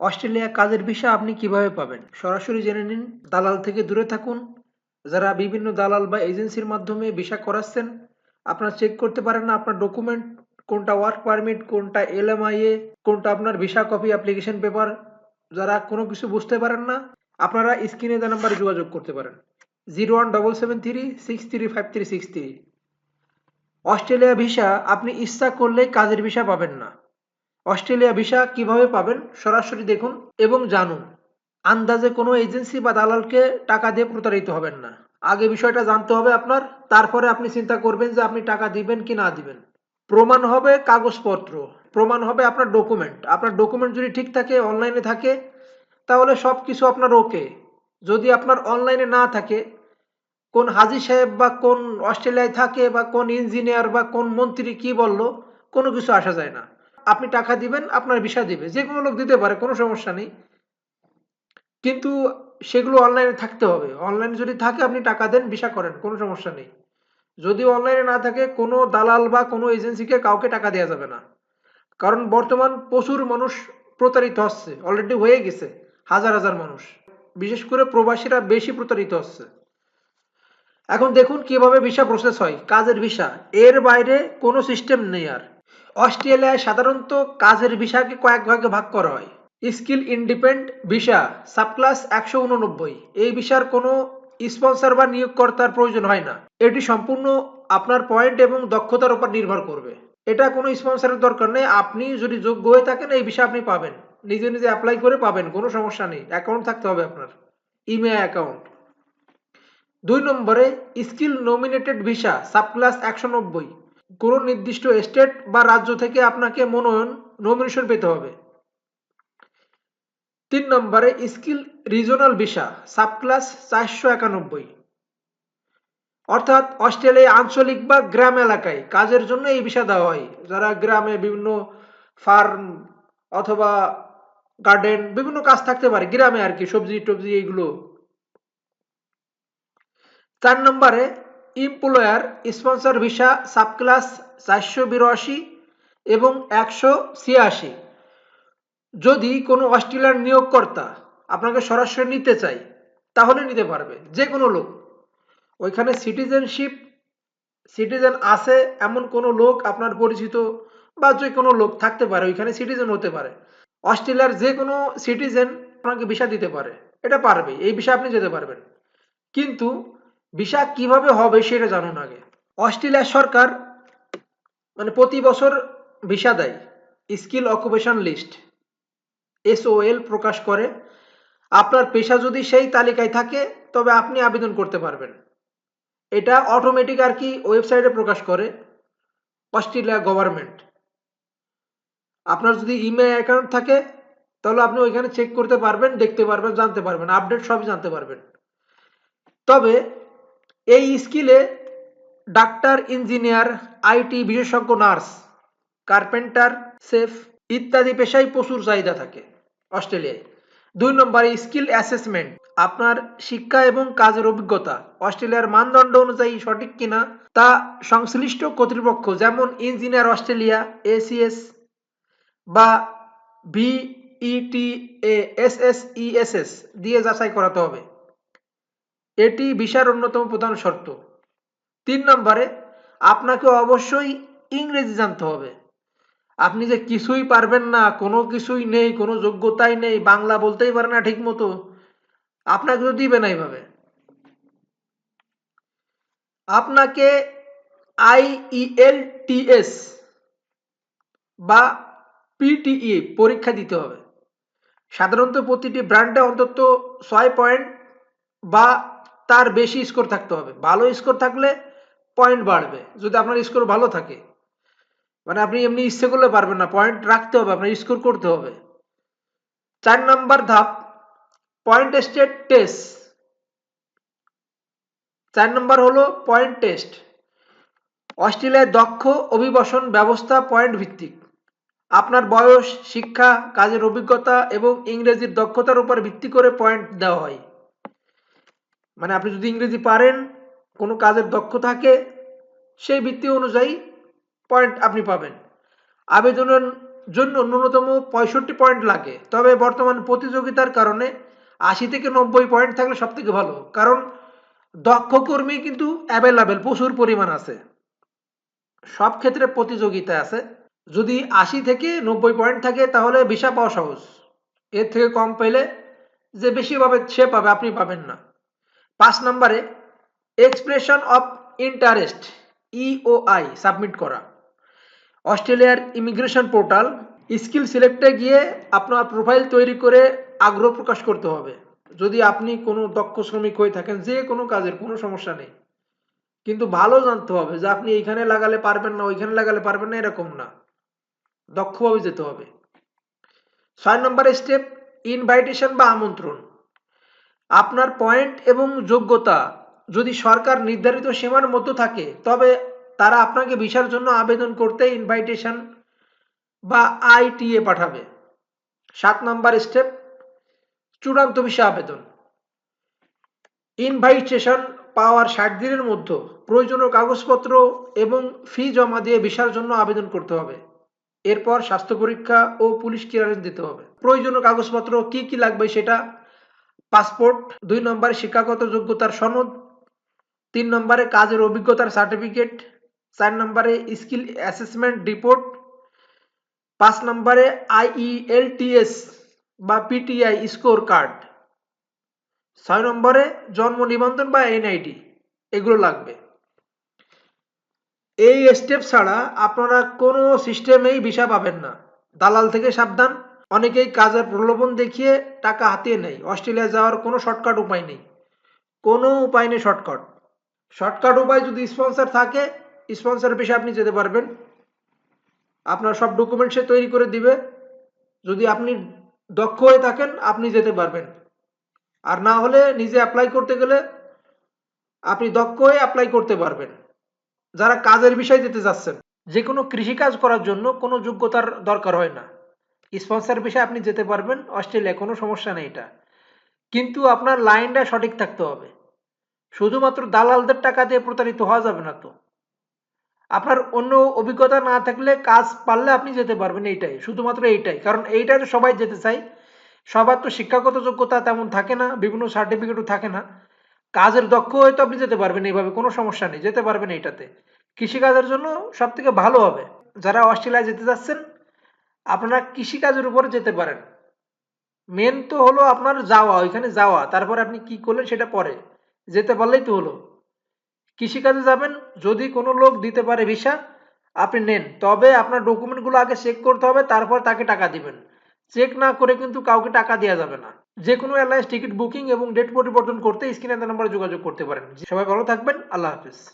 Australia কাজের visa আপনি কিভাবে পাবেন? সরাসরি জেনে নিন। দালাল থেকে দূরে থাকুন। যারা বিভিন্ন দালাল বা এজেন্সির মাধ্যমে ভিসা করাচ্ছেন, আপনারা চেক করতে পারেন না আপনার ডকুমেন্ট কোনটা ওয়ার্ক পারমিট, কোনটা এলএমআইএ, কোনটা আপনার ভিসা কপি অ্যাপ্লিকেশন পেপার। যারা কোনো কিছু বুঝতে পারেন না, আপনারা স্ক্রিনে দেওয়া নাম্বারে যোগাযোগ করতে পারেন। 0177363536 অস্ট্রেলিয়া ভিসা আপনি ইচ্ছা করলেই কাজের ভিসা পাবেন না। অস্ট্রেলিয়া ভিসা কিভাবে পাবেন সরাসরি দেখুন এবং জানুন। আন্দাজে কোনো এজেন্সি বা দালালকে টাকা দিয়ে প্রতারিত হবেন না। আগে বিষয়টা জানতে হবে আপনার, তারপরে আপনি চিন্তা করবেন যে আপনি টাকা দিবেন কি না দিবেন। প্রমাণ হবে কাগজপত্র, প্রমাণ হবে আপনার ডকুমেন্ট। আপনার ডকুমেন্ট যদি ঠিক থাকে, অনলাইনে থাকে, তাহলে সব কিছু আপনার ওকে। যদি আপনার অনলাইনে না থাকে, কোন হাজী সাহেব বা কোন অস্ট্রেলিয়ায় থাকে বা কোন ইঞ্জিনিয়ার বা কোন মন্ত্রী কি বলল, কোনো কিছু আসা যায় না। আপনি টাকা দিবেন, আপনার ভিসা দিবে। যে কোনো লোক দিতে পারে, কোনো সমস্যা নেই। কিন্তু সেগুলো অনলাইনে থাকতে হবে। অনলাইনে যদি থাকে আপনি টাকা দেন, ভিসা করেন, কোনো সমস্যা নেই। যদি অনলাইনে না থাকে, কোনো দালাল বা কোনো এজেন্সিকে কাউকে টাকা দেওয়া যাবে না। কারণ বর্তমান প্রচুর মানুষ প্রতারিত হচ্ছে, অলরেডি হয়ে গেছে। হাজার হাজার মানুষ, বিশেষ করে প্রবাসীরা বেশি প্রতারিত হচ্ছে। এখন দেখুন কিভাবে ভিসা প্রসেস হয়। কাজের ভিসা, এর বাইরে কোনো সিস্টেম নেই আর। অস্ট্রেলিয়ায় সাধারণত কাজের ভিসাকে কয়েক ভাগে ভাগ করা হয়। Skill independent visa, subclass 189। এই ভিসার কোনো স্পন্সর বা নিয়োগকর্তার প্রয়োজন হয় না। এটি সম্পূর্ণ আপনার পয়েন্ট এবং দক্ষতার উপর নির্ভর করবে। এটা কোনো স্পন্সরের দরকার নেই। আপনি যদি যোগ্য হয়ে থাকেন, এই ভিসা আপনি পাবেন। নিজে নিজে অ্যাপ্লাই করে পাবেন, কোনো সমস্যা নেই। অ্যাকাউন্ট থাকতে হবে আপনার, ইমেল অ্যাকাউন্ট। 2 নম্বরে স্কিল নমিনেটেড ভিসা, সাবক্লাস 190। কোনো নির্দিষ্ট স্টেট বা রাজ্য থেকে আপনাকে নমিনেশন পেতে হবে। 3 নম্বরে স্কিল রিজনাল ভিসা, সাবক্লাস 491। অর্থাৎ অস্ট্রেলিয়ায় আঞ্চলিক বা গ্রাম এলাকায় কাজের জন্য এই ভিসা দেওয়া হয়। যারা গ্রামে বিভিন্ন ফার্ম অথবা গার্ডেন, বিভিন্ন কাজ থাকতে পারে গ্রামে আর কি, সবজি টবজি এইগুলো। 4 নম্বরে এমপ্লয়ার স্পন্সর ভিসা, সাবক্লাস 482 এবং 186। যদি কোনো অস্ট্রেলিয়ার নিয়োগকর্তা আপনাকে সরাসরি নিতে চায়, তাহলে নিতে পারবে যে কোনো লোক। ওইখানে সিটিজেন আছে এমন কোনো লোক আপনার পরিচিত বা যে কোনো লোক থাকতে পারে, ওইখানে সিটিজেন হতে পারে। অস্ট্রেলিয়ার যে কোনো সিটিজেন আপনাকে ভিসা দিতে পারে, এটা পারবে। এই ভিসা আপনি যেতে পারবেন। কিন্তু ভিসা কিভাবে হবে সেটা জানুন আগে। অস্ট্রেলিয়া সরকার প্রতি বছর ভিসা দেয়। স্কিল অকুপেশন লিস্ট, এসওএল প্রকাশ করে। আপনার পেশা যদি সেই তালিকায় থাকে, তবে আপনি আবেদন করতে পারবেন। এটা অটোমেটিক আর কি, ওয়েবসাইটে প্রকাশ করে অস্ট্রেলিয়া গভর্নমেন্ট। আপনার যদি ইমেল অ্যাকাউন্ট থাকে, তাহলে আপনি ওইখানে চেক করতে পারবেন, দেখতে পারবেন, জানতে পারবেন, আপডেট সবই জানতে পারবেন। তবে এই স্কিলে ডাক্তার, ইঞ্জিনিয়ার, আইটি বিশেষজ্ঞ, নার্স, কার্পেন্টার, শেফ ইত্যাদি পেশায় প্রচুর চাহিদা থাকে অস্ট্রেলিয়ায়। 2 নম্বরে স্কিল অ্যাসেসমেন্ট, আপনার শিক্ষা এবং কাজের অভিজ্ঞতা অস্ট্রেলিয়ার মানদণ্ড অনুযায়ী সঠিক কিনা তা সংশ্লিষ্ট কর্তৃপক্ষ, যেমন ইঞ্জিনিয়ার অস্ট্রেলিয়া, এসিএস বা ভিইটিএসএসইএসএস দিয়ে যাচাই করাতে হবে। এটি ভিসার অন্যতম প্রধান শর্ত। 3 নম্বরে আপনাকে অবশ্যই ইংরেজি জানতে হবে। আপনি যে কিছুই পারবেন না, কোনো কিছুই নেই, কোনো যোগ্যতাই নেই, বাংলা বলতেই পারে না ঠিক মতো, আপনাকে তো দিবে না এইভাবে। আপনাকে আইইএলটিএস বা পিটিই পরীক্ষা দিতে হবে। সাধারণত প্রতিটি ব্র্যান্ডে অন্তত 6 পয়েন্ট বা তার বেশি স্কোর থাকতে হবে। ভালো স্কোর থাকলে পয়েন্ট বাড়বে, যদি আপনার স্কোর ভালো থাকে। আপনি এমনি ইচ্ছে করলে পারবেন না, পয়েন্ট রাখতে হবে, আপনার স্কোর করতে হবে। 4 নম্বর ধাপ, পয়েন্ট স্টেট টেস্ট। 4 নম্বর হলো পয়েন্ট টেস্ট। অস্ট্রেলিয়ায় দক্ষ অভিবাসন ব্যবস্থা পয়েন্ট ভিত্তিক। আপনার বয়স, শিক্ষা, কাজের অভিজ্ঞতা এবং ইংরেজির দক্ষতার উপর ভিত্তি করে পয়েন্ট দেওয়া হয়। আপনি যদি ইংরেজি পারেন, কোনো কাজের দক্ষ থাকে, সেই ভিত্তি অনুযায়ী পয়েন্ট আপনি পাবেন। আবেদনের জন্য ন্যূনতম 65 পয়েন্ট লাগে, তবে বর্তমান প্রতিযোগিতার কারণে 80 থেকে 90 পয়েন্ট থাকলে সব থেকে ভালো, কারণ দক্ষ কর্মী কিন্তু অ্যাভেলেবেল প্রচুর পরিমাণ আছে, সব ক্ষেত্রে প্রতিযোগিতা আছে। যদি 80 থেকে 90 পয়েন্ট থাকে তাহলে ভিসা পাওয়া সহজ, এর থেকে কম পেলে যে বেশি পাবে সে পাবে, আপনি পাবেন না। 5 নম্বরে expression of interest EOI submit করা। অস্ট্রেলিয়ার ইমিগ্রেশন পোর্টাল স্কিল সিলেক্টে গিয়ে আপনার প্রোফাইল তৈরি করে আগ্রহ প্রকাশ করতে হবে। যদি আপনি কোনো দক্ষ শ্রমিক হয়ে থাকেন যে কোনো কাজের কোনো সমস্যা নেই, কিন্তু ভালো জানতে হবে যে আপনি এইখানে লাগালে পারবেন না ওইখানে লাগালে পারবেন না, এরকম না, দক্ষভাবে যেতে হবে। 6 নম্বর স্টেপ ইনভাইটেশন বা আমন্ত্রণ। আপনার পয়েন্ট এবং যোগ্যতা যদি সরকার নির্ধারিত সীমার মধ্যে থাকে তবে তারা আপনাকে ভিসার জন্য আবেদন করতে ইনভাইটেশন বা আইটিএ পাঠাবে। 7 নম্বর স্টেপ চূড়ান্ত ভিসা আবেদন। ইনভাইটেশন পাওয়ার 60 দিনের মধ্যে প্রয়োজনীয় কাগজপত্র এবং ফি জমা দিয়ে ভিসার জন্য আবেদন করতে হবে। এরপর স্বাস্থ্য পরীক্ষা ও পুলিশ ক্লিয়ারেন্স দিতে হবে। প্রয়োজনীয় কাগজপত্র কি কি লাগবে সেটা: পাসপোর্ট, 2 নম্বরে শিক্ষাগত যোগ্যতার সনদ, 3 নম্বরে কাজের অভিজ্ঞতার সার্টিফিকেট, 4 নম্বরে স্কিল অ্যাসেসমেন্ট রিপোর্ট, 5 নম্বরে আইইএলটিএস বা পিটিআই স্কোর কার্ড, 6 নম্বরে জন্ম নিবন্ধন বা এনআইডি, এগুলো লাগবে। এই স্টেপ ছাড়া আপনারা কোনো সিস্টেমেই ভিসা পাবেন না। দালাল থেকে সাবধান, অনেকেই কাজের প্রলোভন দেখিয়ে টাকা হাতিয়ে নেয়। অস্ট্রেলিয়া যাওয়ার কোনো শর্টকাট উপায় নেই, কোনো উপায় নেই শর্টকাট। শর্টকাট উপায় যদি স্পন্সর থাকে, স্পন্সর ভিসা আপনি যেতে পারবেন, আপনার সব ডকুমেন্ট সে তৈরি করে দিবে। যদি আপনি দক্ষ হয়ে থাকেন আপনি যেতে পারবেন, আর না হলে নিজে অ্যাপ্লাই করতে গেলে আপনি দক্ষ হয়ে অ্যাপ্লাই করতে পারবেন। যারা কাজের বিষয়ে যেতে যাচ্ছেন, যে কোনো কৃষিকাজ করার জন্য কোনো যোগ্যতার দরকার হয় না, স্পন্সর বিষয়ে আপনি যেতে পারবেন অস্ট্রেলিয়া, কোনো সমস্যা নেই এটা। কিন্তু আপনার লাইনটা সঠিক থাকতে হবে, শুধুমাত্র দালালদের টাকা দিয়ে প্রতারিত হওয়া যাবে না। তো আপনার অন্য অভিজ্ঞতা না থাকলে কাজ পারলে আপনি যেতে পারবেন, এইটাই, শুধুমাত্র এইটাই, কারণ এইটাই তো সবাই যেতে চায়। সবার তো শিক্ষাগত যোগ্যতা তেমন থাকে না, বিভিন্ন সার্টিফিকেটও থাকে না। কাজের দক্ষ হয়তো আপনি যেতে পারবেন এইভাবে, কোনো সমস্যা নেই, যেতে পারবেন এইটাতে। কৃষিকাজের জন্য সব থেকে ভালো হবে। যারা অস্ট্রেলিয়ায় যেতে যাচ্ছেন আপনারা কৃষিকাজের উপরে যেতে পারেন। মেন তো হলো আপনার যাওয়া, ওইখানে যাওয়া, তারপরে আপনি কি করলেন সেটা পরে, যেতে পারলেই তো হলো। কৃষিকাজে যাবেন, যদি কোনো লোক দিতে পারে ভিসা আপনি নেন, তবে আপনার ডকুমেন্টগুলো আগে চেক করতে হবে, তারপর তাকে টাকা দিবেন। চেক না করে কিন্তু কাউকে টাকা দেওয়া যাবে না। যে কোনো এয়ারলাইন্স টিকিট বুকিং এবং ডেট পরিবর্তন করতে স্ক্রিনে দেওয়া নম্বরে যোগাযোগ করতে পারেন। সবাই ভালো থাকবেন, আল্লাহ হাফিজ।